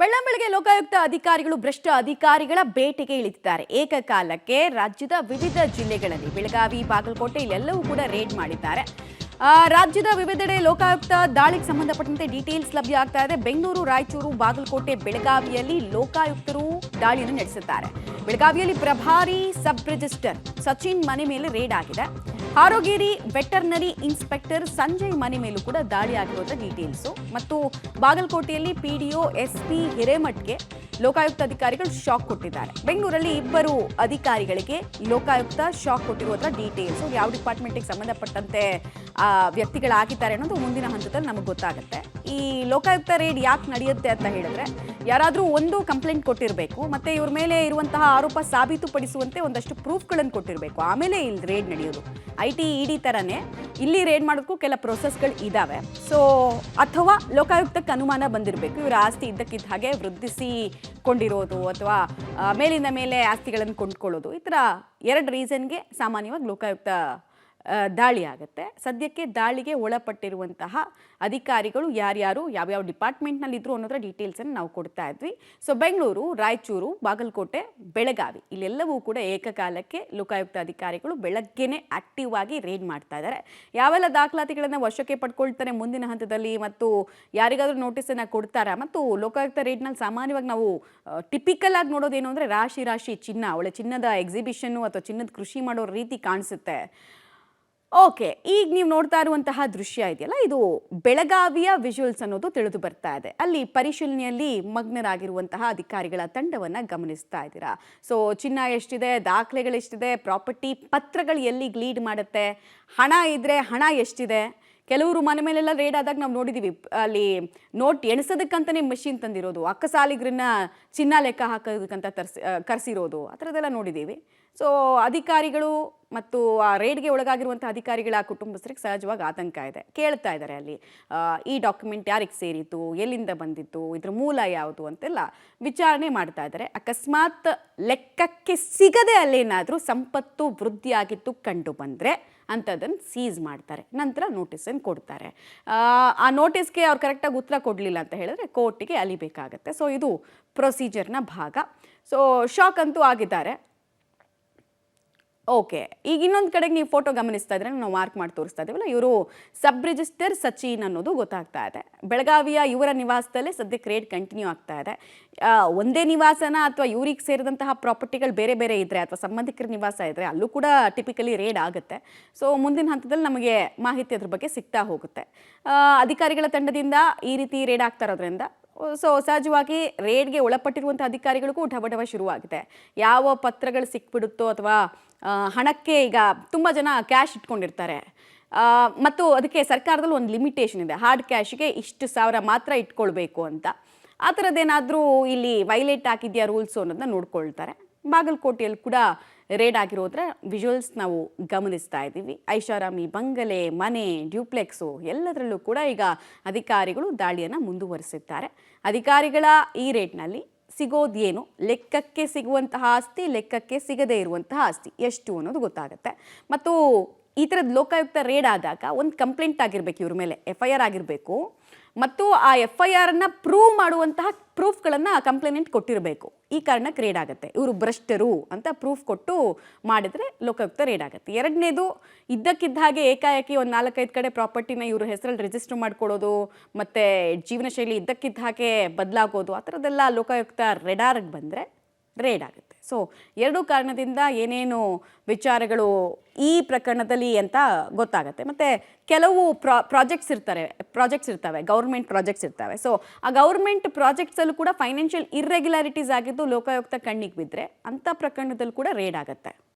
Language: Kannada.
ಬೆಳ್ಳಂಬೆಳಗ್ಗೆ ಲೋಕಾಯುಕ್ತ ಅಧಿಕಾರಿಗಳು ಭ್ರಷ್ಟ ಅಧಿಕಾರಿಗಳ ಬೇಟೆಗೆ ಇಳಿದಿದ್ದಾರೆ. ಏಕಕಾಲಕ್ಕೆ ರಾಜ್ಯದ ವಿವಿಧ ಜಿಲ್ಲೆಗಳಲ್ಲಿ ಬೆಳಗಾವಿ, ಬಾಗಲಕೋಟೆ ಇಲ್ಲೆಲ್ಲವೂ ಕೂಡ ರೇಡ್ ಮಾಡಿದ್ದಾರೆ. ರಾಜ್ಯದ ವಿವಿಧೆಡೆ ಲೋಕಾಯುಕ್ತ ದಾಳಿಗೆ ಸಂಬಂಧಪಟ್ಟಂತೆ ಡೀಟೇಲ್ಸ್ ಲಭ್ಯ ಆಗ್ತಾ ಇದೆ. ಬೆಂಗಳೂರು, ರಾಯಚೂರು, ಬಾಗಲಕೋಟೆ, ಬೆಳಗಾವಿಯಲ್ಲಿ ಲೋಕಾಯುಕ್ತರು ದಾಳಿಯನ್ನು ನಡೆಸಿದ್ದಾರೆ. ಬೆಳಗಾವಿಯಲ್ಲಿ ಪ್ರಭಾರಿ ಸಬ್ ರಿಜಿಸ್ಟರ್ ಸಚಿನ್ ಮನೆ ಮೇಲೆ ರೇಡ್ ಆಗಿದೆ. ಹಾರೋಗೇರಿ ವೆಟರ್ನರಿ ಇನ್ಸ್ಪೆಕ್ಟರ್ ಸಂಜಯ್ ಮನೆ ಮೇಲೂ ಕೂಡ ದಾಳಿ ಆಗಿರೋದ್ರ ಡೀಟೇಲ್ಸ್ ಮತ್ತು ಬಾಗಲಕೋಟೆಯಲ್ಲಿ ಪಿಡಿಒ ಎಸ್ಪಿ ಹಿರೇಮಠ್ಗೆ ಲೋಕಾಯುಕ್ತ ಅಧಿಕಾರಿಗಳು ಶಾಕ್ ಕೊಟ್ಟಿದ್ದಾರೆ. ಬೆಂಗಳೂರಲ್ಲಿ ಇಬ್ಬರು ಅಧಿಕಾರಿಗಳಿಗೆ ಲೋಕಾಯುಕ್ತ ಶಾಕ್ ಕೊಟ್ಟಿರೋದ್ರ ಡೀಟೇಲ್ಸ್, ಯಾವ ಡಿಪಾರ್ಟ್ಮೆಂಟ್ಗೆ ಸಂಬಂಧಪಟ್ಟಂತೆ ವ್ಯಕ್ತಿಗಳಾಗಿದ್ದಾರೆ ಅನ್ನೋದು ಮುಂದಿನ ಹಂತದಲ್ಲಿ ನಮಗೆ ಗೊತ್ತಾಗುತ್ತೆ. ಈ ಲೋಕಾಯುಕ್ತ ರೇಡ್ ಯಾಕೆ ನಡೆಯುತ್ತೆ ಅಂತ ಹೇಳಿದ್ರೆ, ಯಾರಾದರೂ ಒಂದು ಕಂಪ್ಲೇಂಟ್ ಕೊಟ್ಟಿರಬೇಕು, ಮತ್ತೆ ಇವ್ರ ಮೇಲೆ ಇರುವಂತಹ ಆರೋಪ ಸಾಬೀತುಪಡಿಸುವಂತೆ ಒಂದಷ್ಟು ಪ್ರೂಫ್ಗಳನ್ನು ಕೊಟ್ಟಿರಬೇಕು, ಆಮೇಲೆ ಇಲ್ಲಿ ರೇಡ್ ನಡೆಯೋದು. IT ED ಥರನೇ ಇಲ್ಲಿ ರೇಡ್ ಮಾಡೋದಕ್ಕೂ ಕೆಲ ಪ್ರೊಸೆಸ್ಗಳು ಇದ್ದಾವೆ. ಸೊ ಅಥವಾ ಲೋಕಾಯುಕ್ತಕ್ಕೆ ಅನುಮಾನ ಬಂದಿರಬೇಕು, ಇವರ ಆಸ್ತಿ ಇದ್ದಕ್ಕಿದ್ದ ಹಾಗೆ ವೃದ್ಧಿಸಿಕೊಂಡಿರೋದು ಅಥವಾ ಮೇಲಿಂದ ಮೇಲೆ ಆಸ್ತಿಗಳನ್ನು ಕೊಂಡ್ಕೊಳ್ಳೋದು, ಈ ಥರ ಎರಡು ರೀಸನ್ಗೆ ಸಾಮಾನ್ಯವಾಗಿ ಲೋಕಾಯುಕ್ತ ದಾಳಿ ಆಗುತ್ತೆ. ಸದ್ಯಕ್ಕೆ ದಾಳಿಗೆ ಒಳಪಟ್ಟಿರುವಂತಹ ಅಧಿಕಾರಿಗಳು ಯಾರ್ಯಾರು ಯಾವ್ಯಾವ ಡಿಪಾರ್ಟ್ಮೆಂಟ್ನಲ್ಲಿದ್ದರು ಅನ್ನೋದರ ಡೀಟೇಲ್ಸನ್ನು ನಾವು ಕೊಡ್ತಾ ಇದ್ವಿ. ಸೊ ಬೆಂಗಳೂರು, ರಾಯಚೂರು, ಬಾಗಲಕೋಟೆ, ಬೆಳಗಾವಿ ಇಲ್ಲೆಲ್ಲವೂ ಕೂಡ ಏಕಕಾಲಕ್ಕೆ ಲೋಕಾಯುಕ್ತ ಅಧಿಕಾರಿಗಳು ಬೆಳಗ್ಗೆನೇ ಆಕ್ಟಿವ್ ಆಗಿ ರೇಡ್ ಮಾಡ್ತಾ ಇದ್ದಾರೆ. ಯಾವೆಲ್ಲ ದಾಖಲಾತಿಗಳನ್ನು ವಶಕ್ಕೆ ಪಡ್ಕೊಳ್ತಾರೆ ಮುಂದಿನ ಹಂತದಲ್ಲಿ ಮತ್ತು ಯಾರಿಗಾದ್ರೂ ನೋಟಿಸನ್ನು ಕೊಡ್ತಾರಾ, ಮತ್ತು ಲೋಕಾಯುಕ್ತ ರೇಡ್ನಲ್ಲಿ ಸಾಮಾನ್ಯವಾಗಿ ನಾವು ಟಿಪಿಕಲ್ ಆಗಿ ನೋಡೋದೇನು ಅಂದರೆ ರಾಶಿ ರಾಶಿ ಚಿನ್ನ, ಒಳ್ಳೆ ಚಿನ್ನದ ಎಕ್ಸಿಬಿಷನ್ನು ಅಥವಾ ಚಿನ್ನದ ಕೃಷಿ ಮಾಡೋ ರೀತಿ ಕಾಣಿಸುತ್ತೆ. ಓಕೆ, ಈಗ ನೀವು ನೋಡ್ತಾ ಇರುವಂತಹ ದೃಶ್ಯ ಇದೆಯಲ್ಲ, ಇದು ಬೆಳಗಾವಿಯ ವಿಜುವಲ್ಸ್ ಅನ್ನೋದು ತಿಳಿದು ಬರ್ತಾ ಇದೆ. ಅಲ್ಲಿ ಪರಿಶೀಲನೆಯಲ್ಲಿ ಮಗ್ನರಾಗಿರುವಂತಹ ಅಧಿಕಾರಿಗಳ ತಂಡವನ್ನು ಗಮನಿಸ್ತಾ ಇದ್ದೀರಾ. ಸೊ ಚಿನ್ನ ಎಷ್ಟಿದೆ, ದಾಖಲೆಗಳೆಷ್ಟಿದೆ, ಪ್ರಾಪರ್ಟಿ ಪತ್ರಗಳು ಎಲ್ಲಿಗೆ ಲೀಡ್ ಮಾಡುತ್ತೆ, ಹಣ ಇದ್ದರೆ ಹಣ ಎಷ್ಟಿದೆ. ಕೆಲವರು ಮನೆ ಮೇಲೆಲ್ಲ ರೇಡ್ ಆದಾಗ ನಾವು ನೋಡಿದ್ದೀವಿ, ಅಲ್ಲಿ ನೋಟ್ ಎಣಿಸೋದಕ್ಕಂತಲೇ ಮೆಷಿನ್ ತಂದಿರೋದು, ಅಕ್ಕಸಾಲಿಗರನ್ನ ಚಿನ್ನ ಲೆಕ್ಕ ಹಾಕೋದಕ್ಕಂತ ಕರೆಸಿರೋದು, ಆ ಥರದ್ದೆಲ್ಲ ನೋಡಿದ್ದೀವಿ. ಸೊ ಅಧಿಕಾರಿಗಳು ಮತ್ತು ಆ ರೇಡ್ಗೆ ಒಳಗಾಗಿರುವಂಥ ಅಧಿಕಾರಿಗಳ ಕುಟುಂಬಸ್ಥರಿಗೆ ಸಹಜವಾಗಿ ಆತಂಕ ಇದೆ. ಕೇಳ್ತಾ ಇದ್ದಾರೆ ಅಲ್ಲಿ ಈ ಡಾಕ್ಯುಮೆಂಟ್ ಯಾರಿಗೆ ಸೇರಿತು, ಎಲ್ಲಿಂದ ಬಂದಿತ್ತು, ಇದ್ರ ಮೂಲ ಯಾವುದು ಅಂತೆಲ್ಲ ವಿಚಾರಣೆ ಮಾಡ್ತಾ ಇದ್ದಾರೆ. ಅಕಸ್ಮಾತ್ ಲೆಕ್ಕಕ್ಕೆ ಸಿಗದೆ ಅಲ್ಲೇನಾದರೂ ಸಂಪತ್ತು ವೃದ್ಧಿಯಾಗಿತ್ತು ಕಂಡು ಬಂದರೆ ಅಂಥದ್ದನ್ನು ಸೀಸ್ ಮಾಡ್ತಾರೆ, ನಂತರ ನೋಟಿಸನ್ನು ಕೊಡ್ತಾರೆ. ಆ ನೋಟಿಸ್ಗೆ ಅವ್ರು ಕರೆಕ್ಟಾಗಿ ಉತ್ತರ ಕೊಡಲಿಲ್ಲ ಅಂತ ಹೇಳಿದ್ರೆ ಕೋರ್ಟಿಗೆ ಅಲಿಬೇಕಾಗತ್ತೆ. ಸೊ ಇದು ಪ್ರೊಸೀಜರ್ನ ಭಾಗ. ಸೊ ಶಾಕ್ ಅಂತೂ ಆಗಿದ್ದಾರೆ. ಓಕೆ, ಈಗ ಇನ್ನೊಂದು ಕಡೆಗೆ ನೀವು ಫೋಟೋ ಗಮನಿಸ್ತಾ ಇದ್ರೆ ನಾವು ಮಾರ್ಕ್ ಮಾಡಿ ತೋರಿಸ್ತಾ ಇದ್ದೀವಲ್ಲ, ಇವರು ಸಬ್ ರಿಜಿಸ್ಟರ್ ಸಚಿನ್ ಅನ್ನೋದು ಗೊತ್ತಾಗ್ತಾ ಇದೆ. ಬೆಳಗಾವಿಯ ಇವರ ನಿವಾಸದಲ್ಲೇ ಸದ್ಯಕ್ಕೆ ರೇಡ್ ಕಂಟಿನ್ಯೂ ಆಗ್ತಾ ಇದೆ. ಒಂದೇ ನಿವಾಸನ ಅಥವಾ ಇವ್ರಿಗೆ ಸೇರಿದಂತಹ ಪ್ರಾಪರ್ಟಿಗಳು ಬೇರೆ ಬೇರೆ ಇದ್ದರೆ ಅಥವಾ ಸಂಬಂಧಿಕರ ನಿವಾಸ ಇದ್ದರೆ ಅಲ್ಲೂ ಕೂಡ ಟಿಪಿಕಲಿ ರೇಡ್ ಆಗುತ್ತೆ. ಸೊ ಮುಂದಿನ ಹಂತದಲ್ಲಿ ನಮಗೆ ಮಾಹಿತಿ ಅದ್ರ ಬಗ್ಗೆ ಸಿಗ್ತಾ ಹೋಗುತ್ತೆ. ಅಧಿಕಾರಿಗಳ ತಂಡದಿಂದ ಈ ರೀತಿ ರೇಡ್ ಆಗ್ತಾ ಇರೋದ್ರಿಂದ ಸೊ ಸಹಜವಾಗಿ ರೇಡ್ಗೆ ಒಳಪಟ್ಟಿರುವಂಥ ಅಧಿಕಾರಿಗಳಿಗೂ ಢವಢವ ಶುರುವಾಗಿದೆ. ಯಾವ ಪತ್ರಗಳು ಸಿಕ್ಬಿಡುತ್ತೋ ಅಥವಾ ಹಣಕ್ಕೆ, ಈಗ ತುಂಬ ಜನ ಕ್ಯಾಶ್ ಇಟ್ಕೊಂಡಿರ್ತಾರೆ ಮತ್ತು ಅದಕ್ಕೆ ಸರ್ಕಾರದಲ್ಲಿ ಒಂದು ಲಿಮಿಟೇಷನ್ ಇದೆ, ಹಾರ್ಡ್ ಕ್ಯಾಶ್ಗೆ ಇಷ್ಟು ಸಾವಿರ ಮಾತ್ರ ಇಟ್ಕೊಳ್ಬೇಕು ಅಂತ. ಆ ಥರದ್ದೇನಾದರೂ ಇಲ್ಲಿ ವೈಲೇಟ್ ಆಗಿದೆಯಾ ರೂಲ್ಸು ಅನ್ನೋದನ್ನ ನೋಡ್ಕೊಳ್ತಾರೆ. ಬಾಗಲಕೋಟೆಯಲ್ಲಿ ಕೂಡ ರೇಡ್ ಆಗಿರೋದ್ರ ವಿಜುವಲ್ಸ್ ನಾವು ಗಮನಿಸ್ತಾ ಇದ್ದೀವಿ. ಐಷಾರಾಮಿ ಬಂಗಲೆ, ಮನೆ, ಡ್ಯೂಪ್ಲೆಕ್ಸು ಎಲ್ಲದರಲ್ಲೂ ಕೂಡ ಈಗ ಅಧಿಕಾರಿಗಳು ದಾಳಿಯನ್ನು ಮುಂದುವರಿಸಿದ್ದಾರೆ. ಅಧಿಕಾರಿಗಳ ಈ ರೇಡ್ನಲ್ಲಿ ಸಿಗೋದೇನು, ಲೆಕ್ಕಕ್ಕೆ ಸಿಗುವಂತಹ ಆಸ್ತಿ, ಲೆಕ್ಕಕ್ಕೆ ಸಿಗದೇ ಇರುವಂತಹ ಆಸ್ತಿ ಎಷ್ಟು ಅನ್ನೋದು ಗೊತ್ತಾಗುತ್ತೆ. ಮತ್ತು ಈ ಥರದ ಲೋಕಾಯುಕ್ತ ರೇಡ್ ಆದಾಗ ಒಂದು ಕಂಪ್ಲೇಂಟ್ ಆಗಿರಬೇಕು, ಇವ್ರ ಮೇಲೆ FIR ಆಗಿರಬೇಕು ಮತ್ತು ಆ FIRನ್ನು ಪ್ರೂವ್ ಮಾಡುವಂತಹ ಪ್ರೂಫ್ಗಳನ್ನು ಕಂಪ್ಲೇಂಟ್ ಕೊಟ್ಟಿರಬೇಕು. ಈ ಕಾರಣಕ್ಕೆ ರೇಡ್ ಆಗುತ್ತೆ. ಇವರು ಭ್ರಷ್ಟರು ಅಂತ ಪ್ರೂಫ್ ಕೊಟ್ಟು ಮಾಡಿದರೆ ಲೋಕಾಯುಕ್ತ ರೇಡ್ ಆಗುತ್ತೆ. ಎರಡನೇದು, ಇದ್ದಕ್ಕಿದ್ದ ಹಾಗೆ ಏಕಾಏಕಿ ಒಂದು 4-5 ಕಡೆ ಪ್ರಾಪರ್ಟಿನ ಇವ್ರ ಹೆಸರಲ್ಲಿ ರಿಜಿಸ್ಟರ್ ಮಾಡ್ಕೊಳ್ಳೋದು ಮತ್ತು ಜೀವನ ಶೈಲಿ ಇದ್ದಕ್ಕಿದ್ದ ಹಾಗೆ ಬದಲಾಗೋದು, ಆ ಥರದ್ದೆಲ್ಲ ಲೋಕಾಯುಕ್ತ ರೆಡಾರ್ಗೆ ಬಂದರೆ ರೇಡ್ ಆಗುತ್ತೆ. ಸೊ ಎರಡೂ ಕಾರಣದಿಂದ ಏನೇನು ವಿಚಾರಗಳು ಈ ಪ್ರಕರಣದಲ್ಲಿ ಅಂತ ಗೊತ್ತಾಗುತ್ತೆ. ಮತ್ತು ಕೆಲವು ಪ್ರಾಜೆಕ್ಟ್ಸ್ ಇರ್ತವೆ, ಗೌರ್ಮೆಂಟ್ ಪ್ರಾಜೆಕ್ಟ್ಸ್ ಇರ್ತವೆ. ಸೊ ಆ ಗೌರ್ಮೆಂಟ್ ಪ್ರಾಜೆಕ್ಟ್ಸಲ್ಲೂ ಕೂಡ ಫೈನಾನ್ಷಿಯಲ್ ಇರ್ರೆಗ್ಯುಲಾರಿಟೀಸ್ ಆಗಿದ್ದು ಲೋಕಾಯುಕ್ತ ಕಣ್ಣಿಗೆ ಬಿದ್ದರೆ ಅಂಥ ಪ್ರಕರಣದಲ್ಲೂ ಕೂಡ ರೇಡ್ ಆಗುತ್ತೆ.